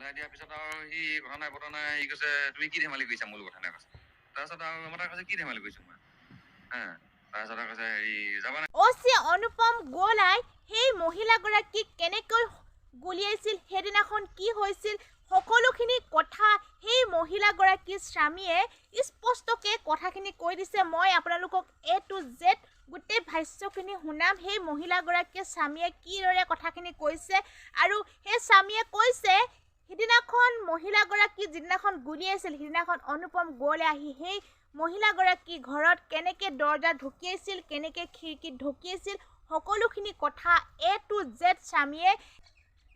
জনাই দিয়াৰ পিছত আৰু সি কথা নাই বতৰা নাই, সি কৈছে তুমি কি ধেমালি কৰিছা মোৰ লগত সেনেকে কৈছে। তাৰপিছত আৰু আমাৰ তাক কৈছে কি ধেমালি কৰিছো মই, তাৰপিছত কৈছে হেৰি যাবা নাই। অচি অনুপম গোৱালাই সেই মহিলাগৰাকীক কেনেকৈ গুলিয়াইছিল, সেইদিনাখন কি হৈছিল, সকলোখিনি কথা সেই মহিলাগৰাকীৰ স্বামীয়ে স্পষ্টকৈ কথাখিনি কৈ দিছে। মই আপোনালোকক A to Z গোটেই ভাষ্যখিনি শুনাম। সেই মহিলাগৰাকীয়ে স্বামীয়ে কিদৰে কথাখিনি কৈছে আৰু সেই স্বামীয়ে কৈছে সিদিনাখন মহিলাগৰাকী যিদিনাখন গুলিয়াইছিল সিদিনাখন অনুপম গোৱালাই আহি সেই মহিলাগৰাকী ঘৰত কেনেকৈ দৰ্জা ঢকিয়াইছিল, কেনেকৈ খিৰিকীত ঢকিয়াইছিল, সকলোখিনি কথা A to Z স্বামীয়ে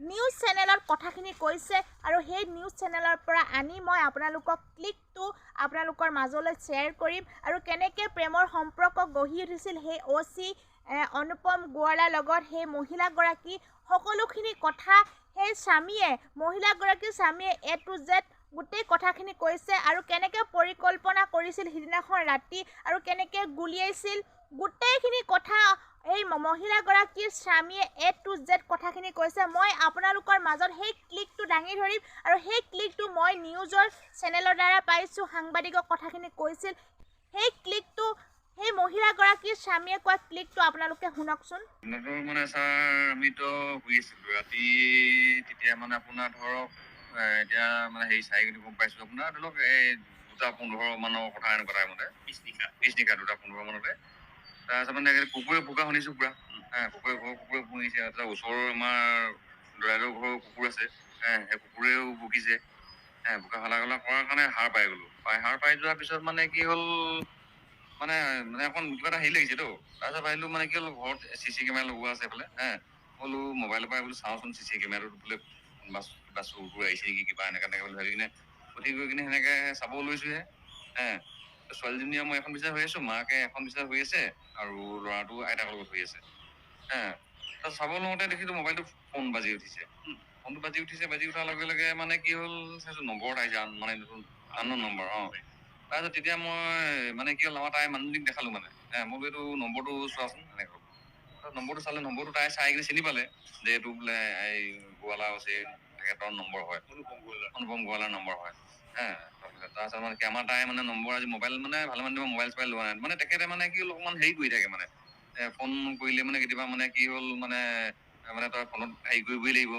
নিউজ চেনেলত কথাখিনি কৈছে। আৰু সেই নিউজ চেনেলৰ পৰা আনি মই আপোনালোকক ক্লিপটো আপোনালোকৰ মাজলৈ শ্বেয়াৰ কৰিম। আৰু কেনেকৈ প্ৰেমৰ সম্পৰ্ক গঢ়ি উঠিছিল সেই অচি অনুপম গোৱালাৰ লগত সেই মহিলাগৰাকী, সকলোখিনি কথা সেই স্বামীয়ে মহিলাগৰাকীৰ স্বামীয়ে A to Z গোটেই কথাখিনি কৈছে। আৰু কেনেকৈ পৰিকল্পনা কৰিছিল সিদিনাখন ৰাতি আৰু কেনেকৈ গুলিয়াইছিল গোটেইখিনি কথা এই মহিলাগৰাকীৰ স্বামীয়ে A to Z কথাখিনি কৈছে। মই আপোনালোকৰ মাজত সেই ক্লিপটো দাঙি ধৰিম আৰু সেই ক্লিপটো মই নিউজৰ চেনেলৰ দ্বাৰা পাইছোঁ, সাংবাদিকক কথাখিনি কৈছিল। সেই ক্লিপটো সেই মহিলাগৰাকীৰ স্বামীয়ে কোৱা ক্লিপটো আপোনালোকে শুনকচোন। মানে ছাৰ আমিতো শুই আছিলোঁ ৰাতি, তেতিয়া মানে আপোনাৰ ধৰক এতিয়া মানে হেৰি চাই গম পাইছোঁ আপোনাৰ ধৰি লওক এই 2:15 মানৰ কথা এনেকুৱা টাইমতে পিছনিশা 2:15 মানতে। তাৰপিছত মানে কুকুৰে ভোকা শুনিছোঁ পুৰা, কুকুৰে ভুকিছে। তাৰপিছত ওচৰৰ আমাৰ দৰাইদেউৰ ঘৰৰ কুকুৰ আছে, সেই কুকুৰেও ভুকিছে। ভোকা হালা কৰাৰ কাৰণে সাৰ পাই গ'লো। সাৰ পাই যোৱাৰ পিছত মানে কি হ'ল মানে অকণ কিবা এটা হেৰি লাগিছেতো। তাৰপিছত ভাবিলোঁ মানে কি হ'ল ঘৰত CC কেমেৰা লগোৱা আছে এইফালে, বোলো মোবাইলৰ পৰা বোলো চাওঁচোন CC কেমেৰাটোত বোলে কিবা চুৰ আহিছে নেকি কিবা এনেকৈ বুলি ভাবি কিনে উঠি গৈ কিনে সেনেকৈ চাব লৈছোঁহে। ছোৱালীজনীয়ে মই এখন বিচৰা হৈ আছোঁ, মাকে এখন বিচৰা হৈ আছে আৰু ল'ৰাটো আইতাকৰ লগত হৈ আছে। তাৰপিছত চাব লওঁতে দেখিছোঁ মোবাইলটো ফোন বাজি উঠিছে। ফোনটো বাজি উঠাৰ লগে লগে মানে কি হ'ল চাইছোঁ নম্বৰ এটা আহিছে, মানে আননোন নম্বৰ। তাৰপিছত তেতিয়া মই মানে কি হ'ল আমাৰ তাই মানুহজনীক দেখালোঁ মানে, মই বোলো এইটো নম্বৰটো চোৱাচোন এনেকৈ ক'লো। নম্বৰটো চালে, নম্বৰটো তাই চাই কিনে চিনি পালে যে এইটো বোলে এই গোৱালা আছে তেখেতৰ নম্বৰ হয়, অনুপম গোৱালাৰ নম্বৰ হয়। তাৰপিছত মানে কি আমাৰ তাই মানে নম্বৰ আজি মোবাইল মানে ভালেমান দিনৰ মোবাইল চোবাইল লোৱা নাই, মানে তেখেতে মানে কি হ'ল অকণমান হেৰি কৰি থাকে মানে ফোন কৰিলে মানে কেতিয়াবা মানে কি হ'ল মানে তই ফোনত হেৰি কৰিবই লাগিব,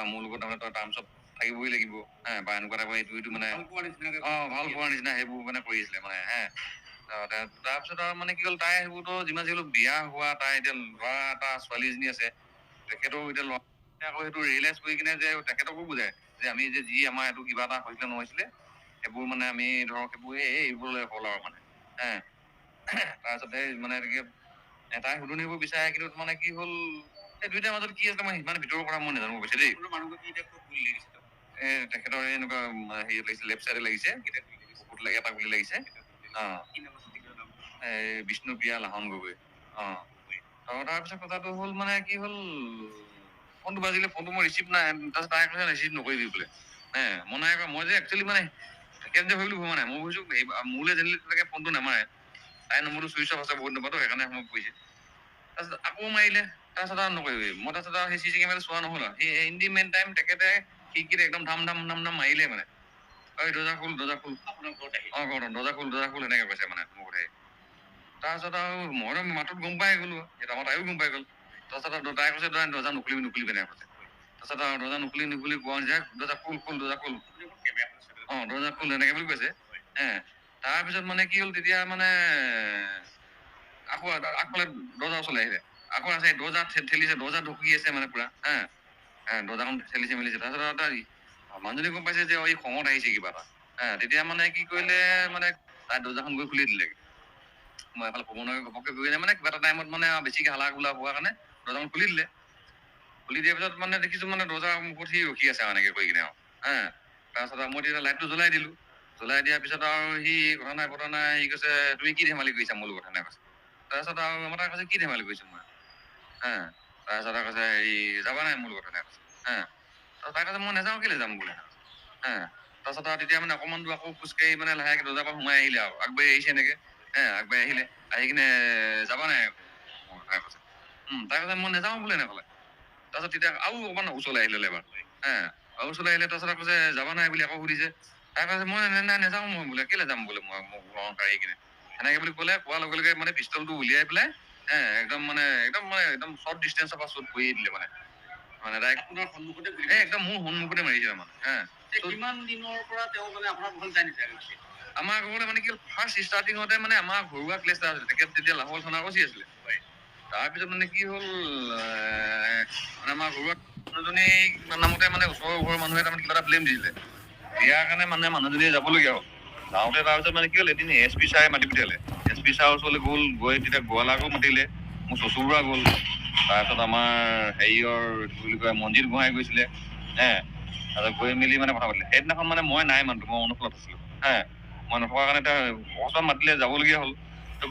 মোৰ লগত তাৰমানে তই টাৰ্মছত থাকিবই লাগিব, বা এনেকুৱা টাইপৰ এইটো মানে ভাল পোৱাৰ নিচিনা সেইবোৰ মানে কৰি আছিলে মানে। তাৰপিছত আৰু মানে কি হ'ল তাই সেইবোৰতো যিমান যি হ'লেও বিয়া হোৱা, তাই এতিয়া ল'ৰা এটা ছোৱালী এজনী আছে, তেখেতৰো এতিয়া ল'ৰা আকৌ সেইটো ৰিয়েলাইজ কৰি কিনে যে তেখেতকো বুজায় যে আমি যে যি আমাৰ এইটো কিবা এটা হৈছিলে নহৈছিলে সেইবোৰ মানে আমি ধৰক সেইবোৰ এইবোৰলৈ হ'ল আৰু মানে তাৰপিছত এই মানে এনেকে তাই শুধৰণিবোৰ বিচাৰে, কিন্তু মানে কি হ'ল এই দুইটাৰ মাজত কি আছে মই সিমান ভিতৰৰ কথা মই নাজানো পিছে দেই। তেখেতৰ এনেকুৱা হেৰি লাগিছে, লেফ্ট চাইডে লাগিছে, এটা গুলি লাগিছে। বিষ্ণুপ্ৰিয়া লাহন গগৈ। তাৰপিছত কথাটো হ'ল মানে কি হ'ল ফোনটো বাজিলে, ফোনটো মই ৰিচিভ নাই, তাৰপিছত তাই কৈছে ৰিচিভ নকৰিবি বোলে। মই নাই কৰা, মই যে একচুৱেলি মানে তেখেত যে ভাবিলো ভবা নাই, মই ভাবিছোঁ মোলৈ যেনিলে তেনেকৈ ফোনটো নামাৰে, তাই নম্বৰটো চুইচ অফ আছে বহুত নম্বৰটো, সেইকাৰণে সময় পৰিছে। তাৰপিছত আকৌ মাৰিলে, তাৰপিছত আৰু নকৰিবি। মই তাৰপিছত আৰু সেই CC কেমেৰাটো চোৱা নহ'ল আৰু সেই ইন দি মেইন টাইম তেখেতে খিৰিকীত একদম ধাম মাৰিলে মানে, দৰ্জা খোল দৰ্জা খোল, দৰ্জা খোল এনেকৈ কৈছে মানে মোৰ ঘৰত। তাৰপিছত আৰু মই মাতত গম পাই গ'লো, আমাৰ তাইও গম পাই গ'ল। তাৰপিছত আৰু তাই কৈছে দৰ্জা নুখুলিবি এনেকৈ কৈছে। তাৰপিছত আৰু দৰ্জা নুখুলি কোৱা যায় দৰ্জা খোল দৰ্জা খোল এনেকৈ বুলি কৈছে। তাৰপিছত মানে কি হ'ল তেতিয়া মানে আকৌ আগফালে দৰ্জা ওচৰলৈ আহিলে, আকৌ আছে দৰ্জা ঠেলিছে, দৰ্জা ঢুকি আছে মানে পুৰা, দৰ্জাখন ঠেলিছে মেলিছে। তাৰপিছত মানুহজনী গম পাইছে যে এই খঙত আহিছে কিবা এটা। তেতিয়া মানে কি কৰিলে মানে তাই দৰ্জাখন গৈ খুলি দিলে। মই এফালে ক'ব নোৱাৰি ঘপককৈ গৈ মানে কিবা এটা টাইমত মানে বেছিকৈ হালা গোলা হোৱাৰ কাৰণে দৰ্জাখন খুলি দিলে। খুলি দিয়াৰ পিছত মানে দেখিছোঁ মানে দৰ্জাৰ মুখত সি ৰখি আছে এনেকৈ কৰি কিনে আৰু তাৰপিছত মই তেতিয়া লাইটটো জ্বলাই দিলোঁ। জ্বলাই দিয়াৰ পিছত আৰু সি কথা নাই বতৰা নাই, সি কৈছে তুমি কি ধেমালি কৰিছা মোৰ লগত এনেকৈ কৈছে। তাৰপিছত আৰু আমাৰ তাই কৈছে কি ধেমালি কৰিছোঁ মই, তাৰপিছত কৈছে হেৰি যাবা নাই মোৰ লগত এনেকৈ কৈছে। তাই কৈছে মই নাযাওঁ, কেলৈ যাম বোলে। তাৰপিছত আৰু তেতিয়া মানে অকণমান দূৰ আকৌ খোজকাঢ়ি মানে লাহেকৈ দৰ্জাৰ পৰা সোমাই আহিলে আৰু আগবাঢ়ি আহিছে এনেকৈ, আগবাঢ়ি আহিলে, আহি কিনে যাবা নাই তাই কৈছে। তাই কৈছে মই নাযাওঁ বোলে এনেকৈ ক'লে। তাৰপিছত তেতিয়া আৰু অকণমান ওচৰলৈ আহিলে এবাৰ, আৰু ওচৰলৈ আহিলে তাৰপিছত আকৌ কৈছে যাবা নাই বুলি আকৌ সুধিছে। তাই কৈছে মই নাযাওঁ মই বোলে কেলৈ যাম বোলে মই মোক ঘৰৰ কাঢ়ি কিনে সেনেকে বুলি ক'লে। কোৱাৰ লগে লগে মানে পিষ্টলটো উলিয়াই পেলাই একদম শ্বৰ্ট ডিষ্টেঞ্চৰ পৰা শ্বুট কৰিয়ে দিলে মানে আপোনাৰ সন্মুখতে একদম মোৰ সন্মুখতে মাৰিছে মানে কিমান দিনৰ পৰা তেওঁ মানে আপোনাৰ ঘৰত যায় নিছে আমাৰ ঘৰলৈ মানে কি হ'ল ফাৰ্ষ্ট ষ্টাৰ্টিঙতে মানে আমাৰ ঘৰুৱা ক্লেছ এটা আছিলে তেখেত তেতিয়া লাহোৱাল থানাৰ ওচি আছিলে তাৰপিছত মানে কি হ'ল মানে আমাৰ ঘৰুৱা মানুহজনী নামতে মানে ওচৰৰ ঘৰৰ মানুহে তাৰমানে কিবা এটা ব্লেম দিছিলে দিয়াৰ কাৰণে মানে মানুহজনী যাবলগীয়া হ'ল যাওঁতে তাৰপিছত মানে কি হ'ল এদিন SP ছাৰে মাতি পঠিয়ালে SP ছাৰৰ ওচৰলৈ গ'ল গৈ তেতিয়া গোৱালাকো মাতিলে মোৰ চচুবুৰা গ'ল তাৰপিছত আমাৰ হেৰিয়ৰ কি বুলি কয় মনজিত গোহাঁই গৈছিলে তাৰপিছত গৈ মেলি মানে কথা পাতিলে সেইদিনাখন মানে মই নাই মানুহটো মই অনুকূলত আছিলো মই নথকাৰ কাৰণে এতিয়া অকস্মাত মাতিলে যাবলগীয়া হ'ল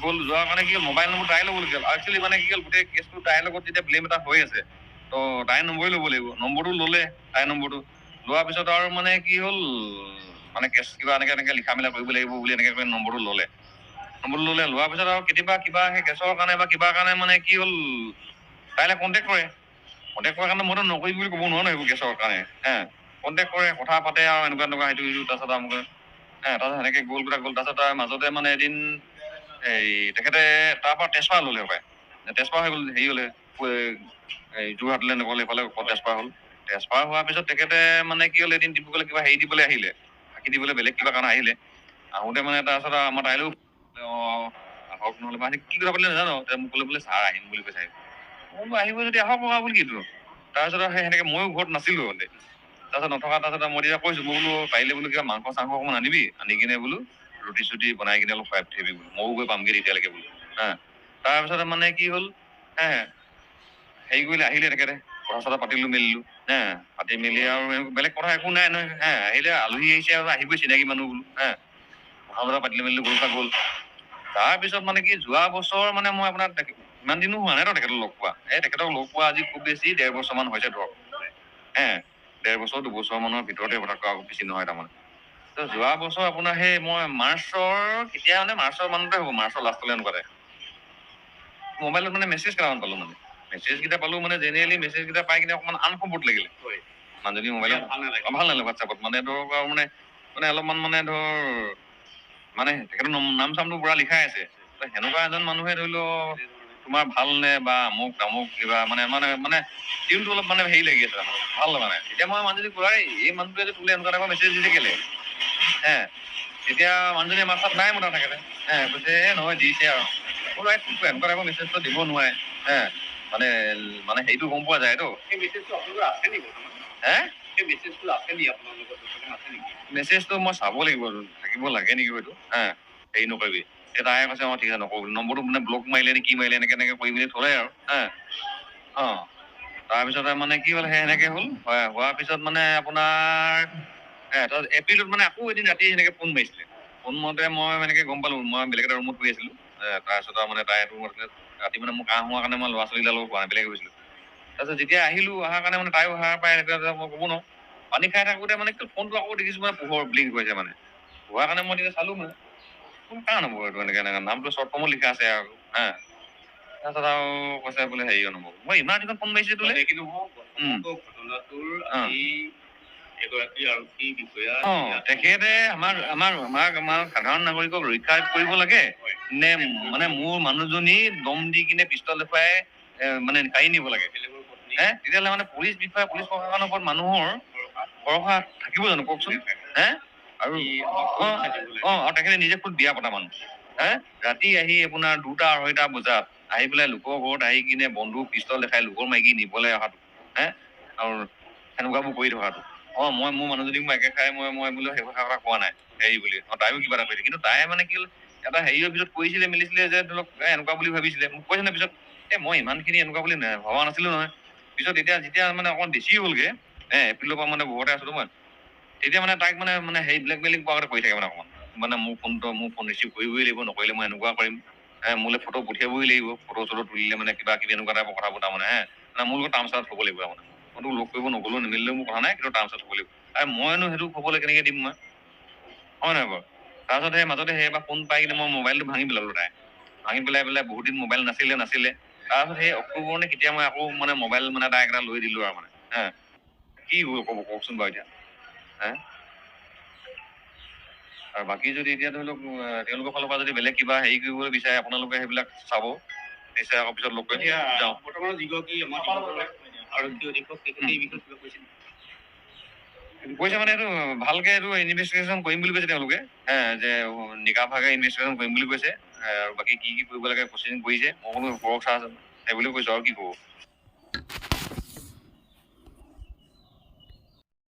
গ'ল যোৱাৰ কাৰণে কি হ'ল মোবাইল নম্বৰ তাই ল'বলগীয়া হ'ল একচুৱেলি মানে কি হ'ল গোটেই কেছটো তাইৰ লগত যেতিয়া ব্লেম এটা হৈ আছে তো তাইৰ নম্বৰে ল'ব লাগিব নম্বৰটো ল'লে তাইৰ নম্বৰটো লোৱাৰ পিছত আৰু মানে কি হ'ল মানে কেছ কিবা এনেকে লিখা মেলা কৰিব লাগিব বুলি এনেকে কৰি নম্বৰটো ল'লে লোৱাৰ পিছত আৰু কেতিয়াবা কিবা সেই কেছৰ কাৰণে বা কিবা কাৰণে মানে কি হ'ল তাইলৈ কণ্টেক্ট কৰাৰ কাৰণে মইতো নকৰিম বুলি ক'ব নোৱাৰো ন এইবোৰ গেছৰ কাৰণে কণ্টেক্ট কৰে কথা পাতে আৰু এনেকুৱা সেইটো তাৰপিছত আমাক তাৰপিছত সেনেকে গ'ল তাৰপিছত তাৰ মাজতে মানে এদিন এই তেখেতে তাৰ পৰা ট্ৰেন্সফাৰ ল'লে হপায় ট্ৰেন্সফাৰ হৈ গ'ল হেৰি হ'লে এই যোৰহাটলৈ নগ'লে এইফালে ট্ৰেন্সফাৰ হোৱাৰ পিছত তেখেতে মানে কি হ'ল এদিন ডিব্ৰুগড়লৈ কিবা হেৰি দিবলৈ আহিলে ফাঁকি দিবলৈ বেলেগ কিবা কাৰণে আহিলে আহোঁতে মানে তাৰপিছত আমাৰ তাইলৈও আহক নহ'লে বা কি কথা পাতিলে নাজানো মোক ক'লে বোলে ছাৰ আহিম বুলি কৈছে মই বোলো আহিব যদি আহক বুলি কিটো তাৰপিছত সেই সেনেকে ময়ো ঘৰত নাছিলো তাৰপিছত নথকা তাৰপিছত মই তেতিয়া কৈছো মই বোলো পাৰিলে বোলো কিবা মাংস চাংস অকমান আনিবি আনি কিনে বোলো ৰুটি চুটি বনাই কিনে অলপ খুৱাই পঠিয়াবি বোলো ময়ো গৈ পামগে তেতিয়ালৈকে বোলো তাৰপিছত মানে কি হ'ল হেৰি কৰিলে আহিলে তেখেতে কথা চথা পাতিলো মেলিলো পাতি মেলি আৰু বেলেগ কথা একো নাই নহয় আহিলে আলহী আহিছে আৰু আহিবই চিনাকি মানুহ বোলো কথা বতৰা পাতিলো মেলিলো গ'ল তাৰপিছত মানে কি যোৱা বছৰ মানে মই আপোনাৰ ইমান দিনো হোৱা নাই ন তেখেতক লগ পোৱা তেখেতক লগ পোৱা আজি খুব বেছি 1.5 বছৰ মান হৈছে ধৰক 1.5 বছৰ 2 বছৰ মানৰ ভিতৰতে কথা কোৱা বেছি নহয় তাৰমানে তো যোৱা বছৰ আপোনাৰ সেই মই মাৰ্চৰ মানতে হ'ব মাৰ্চৰ লাষ্টলৈ এনেকুৱাতে মোবাইলত মানে মেছেজ কেইটামান পালো মানে মেছেজ কেইটা পালো মানে জেনেৰেলি মেছেজ কেইটা পাই কিনে অকমান আনকমফৰ্ট লাগিলে মানুহজনী মোবাইলত ভাল নালাগে হোৱাটছএপত মানে ধৰক আৰু মানে অলপমান মানে ধৰ মানে তেখেতৰ নাম চামটো পুৰা লিখাই আছে সেনেকুৱা এজন মানুহে ধৰি লও তোমাৰ ভাল নে বা আমুক তামুক কিবা মানে টিউনটো অলপ মানে হেৰি লাগি আছে ভাল লগা নাই তেতিয়া মই মানুহজনী কোৱাই এই মানুহটোৱে যে তোলে এনেকুৱা টাইপৰ মেছেজ দিছে কেলে তেতিয়া মানুহজনীয়ে মাথাত নাই মতা তেখেতে কৈছে নহয় দিছে আৰু বোলো এনেকুৱা টাইপৰ মেছেজটো দিব নোৱাৰে মানে হেৰিটো গম পোৱা যায়তো সেই মেছেজটো আপোনালোকৰ আছে নেকি সেই মেছেজটো আছে নেকি আপোনালোকৰ আছে নেকি মেছেজটো মই চাব লাগিব থাকিব লাগে নেকি হয়তো হেৰি নকৰিবি তাই কৈছে ঠিক আছে নকৰো নম্বৰটো মানে ব্লক মাৰিলে নে কি মাৰিলে এনেকে কৰি মেলি থলে আৰু তাৰপিছতে মানে কি হ'ল সেই সেনেকে হ'ল হোৱাৰ পিছত মানে আপোনাৰ এপ্ৰিলত মানে আকৌ এদিন ৰাতি সেনেকে ফোন মাৰিছিলে ফোন মাৰোতে মই এনেকে গম পালো মই বেলেগ এটা ৰুমত শুই আছিলো তাৰপিছত মানে তাই ৰুমত ৰাতি মানে মোৰ কাহ হোৱাৰ কাৰণে মই ল'ৰা ছোৱালীৰ লগত হোৱা বেলেগ গৈছিলো তাৰপিছত যেতিয়া আহিলো অহাৰ কাৰণে মানে তাইও অহাৰ পাই এনেকুৱা মই ক'ব নোৱাৰো পানী খাই থাকোতে মানে ফোনটো আকৌ দেখিছো মানে পোহৰ ব্লিংক হৈছে মানে হোৱাৰ কাৰণে মই তেতিয়া চালো মানে কোন কাৰ নম্বৰ এইটো এনেকে নামটো শ্বৰ্ট ফৰ্মত লিখা আছে আৰু তাৰপিছত আৰু কৈছে বোলে হেৰি নম্বৰ মই ইমান দিনত ফোন মাৰিছো তোলে ঘটনাটোৰ এগৰাকী আৰক্ষী বিষয়া তেখেতে আমাৰ সাধাৰণ নাগৰিকক ৰক্ষা কৰিব লাগে নে মানে মোৰ মানুহজনী দম দি কিনে পিষ্টল দেখুৱাই মানে কাঢ়ি নিব লাগে তেতিয়াহ'লে মানে পুলিচ প্ৰশাসনৰ ওপৰত মানুহৰ ভৰসা থাকিব জানো কওকচোন আৰু তেখেতে নিজে খুব বিয়া পতা মানুহ ৰাতি আহি আপোনাৰ 2টা-2:30 বজাত আহি পেলাই লোকৰ ঘৰত আহি কিনে বন্দুক পিষ্টল দেখাই লোকৰ মাইকী নিবলৈ অহাটো আৰু সেনেকুৱাবোৰ কৰি থকাটো মই মোৰ মানুহজনীক মই একে খাই মই বোলো সেই কথা কোৱা নাই হেৰি বুলি তাইও কিবা এটা কৰিছে কিন্তু তাই মানে কি হ'ল এটা হেৰিয়ৰ পিছত কৰিছিলে মেলিছিলে যে ধৰি লওক এনেকুৱা বুলি ভাবিছিলে মোক কৈছে নে পিছত মই ইমানখিনি এনেকুৱা বুলি ভবা নাছিলো নহয় পিছত যেতিয়া মানে অকমান বেছি হ'লগে এপ্ৰিলৰ পৰা মানে ঘৰতে আছিলো মই তেতিয়া মানে তাইক মানে হেৰি ব্লেকমেইলিং পোৱাৰ আগতে কৰি থাকে মানে অকমান মানে মোৰ ফোন ৰিচিভ কৰিবই লাগিব নকৰিলে মই এনেকুৱা কৰিম মোলৈ ফটো পঠিয়াবই লাগিব ফটো চটো তুলিলে মানে কিবা কিবি এনেকুৱা টাইপৰ কথা পতা মানে মোৰ লগত টাৰ্মছত হ'ব লাগিব মানে মই তোক লগ কৰিব নগ'লেও নিমিলিলেও মোৰ কথা নাই কিন্তু টাৰ্মছত হ'ব লাগিব মইনো সেইটো খবৰলৈ কেনেকে দিম মই হয় নহয় বাৰু তাৰপিছত সেই মাজতে সেইবাৰ ফোন পাই কিনে মই মোবাইলটো ভাঙি পেলালো ভাঙি পেলাই বহুত দিন মোবাইল নাছিলে তাৰপিছত সেই অক্টোবৰ নে কেতিয়া মই আকৌ মানে মোবাইল মানে তাইক এটা লৈ দিলো আৰু মানে কি কি ক'ব কওকচোন বাৰু এতিয়া আৰু বাকী যদি এতিয়া ধৰি লওক তেওঁলোকৰ ফালৰ পৰা যদি বেলেগ কিবা হেৰি কৰিবলৈ বিচাৰে আপোনালোকে সেইবিলাক চাব নিশ্চয় আকৌ পিছত লগ কৰি যাওঁ বৰ্তমানৰ যিগৰাকী আমাৰ আৰক্ষী অধীক্ষক তেখেতে এই বিষয়ে কিবা কৈছিল কৈছে মানে এইটো ভালকে এইটো ইনভেষ্টিগেশ্যন কৰিম বুলি কৈছে তেওঁলোকে যে নিকাভাগে ইনভেষ্টিগেশ্যন কৰিম বুলি কৈছে আৰু বাকী কি কৰিব লাগে প্ৰচিডিং কৰিছে মই কোনো কৰক চাহ সেইবুলিও কৈছো আৰু কি ক'ব